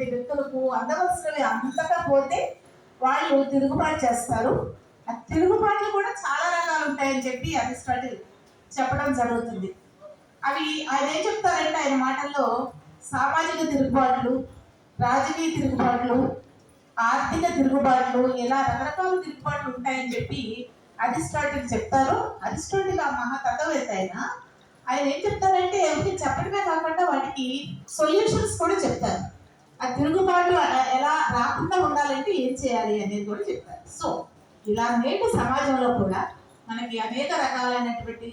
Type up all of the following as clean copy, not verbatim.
వ్యక్తులకు అందవలసినవి అందకపోతే వాళ్ళు తిరుగుబాటు చేస్తారు. ఆ తిరుగుబాట్లు కూడా చాలా రకాలు ఉంటాయని చెప్పి అరిస్టాటిల్ చెప్పడం జరుగుతుంది. అవి ఆయన ఏం చెప్తారంటే ఆయన మాటల్లో సామాజిక తిరుగుబాట్లు, రాజకీయ తిరుగుబాట్లు, ఆర్థిక తిరుగుబాట్లు, ఇలా రకరకాల తిరుగుబాట్లు ఉంటాయని చెప్పి అరిస్టాటిల్ చెప్తారు. అరిస్టాటిల్ ఆ మహాతత్వవేత్త ఆయన ఏం చెప్తారంటే ఎవరికి చెప్పడమే కాకుండా వాటికి సొల్యూషన్స్ కూడా చెప్తారు. ఆ తిరుగుబాటు ఎలా రాకుండా ఉండాలంటే ఏం చేయాలి అనేది కూడా చెప్తారు. సో ఇలా నేటి సమాజంలో కూడా మనకి అనేక రకాలైనటువంటి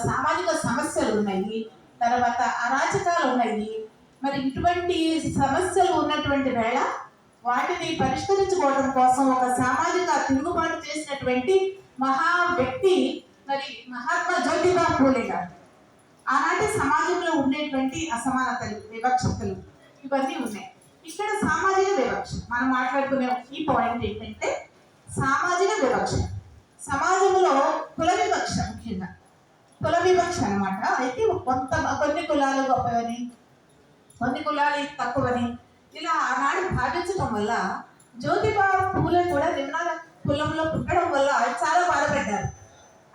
సామాజిక సమస్యలు ఉన్నాయి, తర్వాత అరాచకాలు ఉన్నాయి. మరి ఇటువంటి సమస్యలు ఉన్నటువంటి వేళ వాటిని పరిష్కరించుకోవడం కోసం ఒక సామాజిక తిరుగుబాటు చేసినటువంటి మహా వ్యక్తి మరి మహాత్మా జ్యోతిబా ఫూలే గారు. ఆనాటి సమాజంలో ఉండేటువంటి అసమానతలు, వివక్షతలు ఇవన్నీ ఉన్నాయి. ఇక్కడ సామాజిక వివక్ష మనం మాట్లాడుకునే ఈ పాయింట్ ఏంటంటే సామాజిక వివక్ష. సమాజంలో కుల వివక్ష, ముఖ్యంగా కుల వివక్ష అనమాట. అయితే కొన్ని కులాలు గొప్పవని, కొన్ని కులాలు తక్కువని ఇలా ఆనాడు భావించడం వల్ల జ్యోతిబా ఫూలే కూడా నిమ్న కులంలో పుట్టడం వల్ల చాలా బాధపడ్డారు.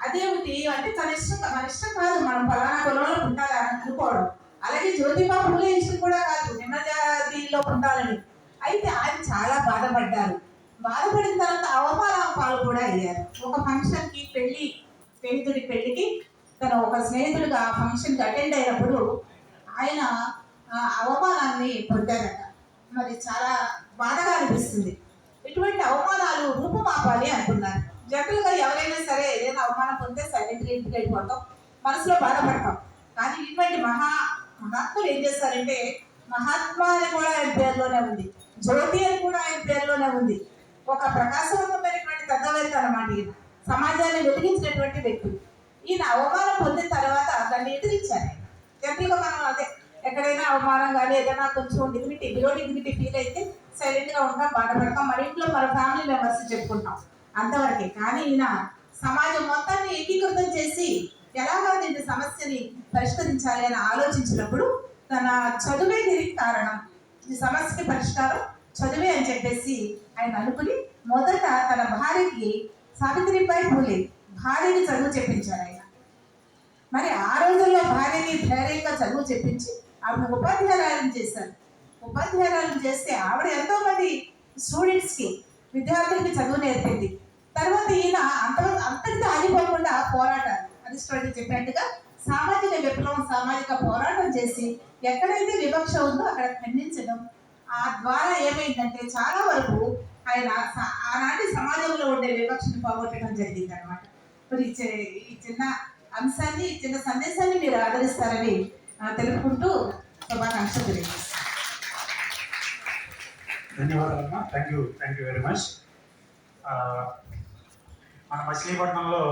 అదేమిటి అంటే మన ఇష్టం కాదు మనం ఫలానా కులంలో పుట్టాలని అనుకోవడం. అలాగే జ్యోతిబా ఫూలే ఇష్టం కూడా కాదు నిమ్న జాతిలో పుట్టాలని. అయితే ఆయన చాలా బాధపడ్డారు. బాధపడిన తర్వాత అవమానం పాలు కూడా అయ్యారు. ఒక ఫంక్షన్కి స్నేహితుడి పెళ్లికి తను ఒక స్నేహితుడిగా ఆ ఫంక్షన్కి అటెండ్ అయినప్పుడు ఆయన అవమానాన్ని పొందారట. మరి చాలా బాధగా అనిపిస్తుంది. ఇటువంటి అవమానాలు రూపుమాపాలి అనుకున్నారు. జనరల్గా ఎవరైనా సరే ఏదైనా అవమానం పొందితే సైలెంట్గా ఇంటికి వెళ్ళిపోతాం, మనసులో బాధపడతాం. కానీ ఇటువంటి మహాత్ములు ఏం చేస్తారంటే మహాత్మా అని కూడా ఆయన పేరులోనే ఉంది, జ్యోతి అని కూడా ఆయన పేరులోనే ఉంది. ఒక ప్రకాశవంతమైనటువంటి తత్వవేత్త అన్నమాట. ఈయన సమాజాన్ని వెలిగించినటువంటి వ్యక్తి. ఈయన అవమానం పొందిన తర్వాత దాన్ని ఎదిరించారు. జనరల్గా మనం అదే ఎక్కడైనా అవమానం కానీ ఏదైనా కొంచెం బిలో డిగ్నిటీ ఫీల్ అయితే సైలెంట్గా ఉంటాం, బాధపడతాం, మన ఇంట్లో మన ఫ్యామిలీ మెంబర్స్ చెప్పుకుంటాం, అంతవరకే. కానీ ఈయన సమాజం మొత్తాన్ని ఏకీకృతం చేసి ఎలాగా దీని సమస్యని పరిష్కరించాలి అని ఆలోచించినప్పుడు తన చదువే దీనికి కారణం, ఈ సమస్యకి పరిష్కారం చదువే అని చెప్పేసి ఆయన అనుకుని మొదట తన భార్యకి సావిత్రిబాయి ఫూలే భార్యకి చదువు చెప్పించారు ఆయన. మరి ఆ రోజుల్లో భార్యని ధైర్యంగా చదువు చెప్పించి ఆవిడ ఉపాధ్యాయురాలను చేశారు. ఉపాధ్యాయురాలను చేస్తే ఆవిడ ఎంతో మంది స్టూడెంట్స్కి, విద్యార్థులకి చదువు నేర్పింది. తర్వాత ఈయన అంతటితో ఆగిపోకుండా పోరాటాలు, అరిస్టాటిల్ చెప్పినట్టుగా సామాజిక విప్లవం, సామాజిక పోరాటం చేసి ఎక్కడైతే వివక్ష ఉందో అక్కడ ఖండించడం. ఆ ద్వారా ఏమైందంటే చాలా వరకు ఆయన ఆనాటి సమాజంలో ఉండే వివక్షను పోగొట్టడం జరిగింది అనమాట. మరి ఈ చిన్న అంశాన్ని, ఈ చిన్న సందేశాన్ని మీరు ఆదరిస్తారని తెలుపుకుంటూ శుభాకాంక్షలు తెలియజేస్తాను. ధన్యవాదాలమ్మా. Thank you very much. మన మచిలీపట్నంలో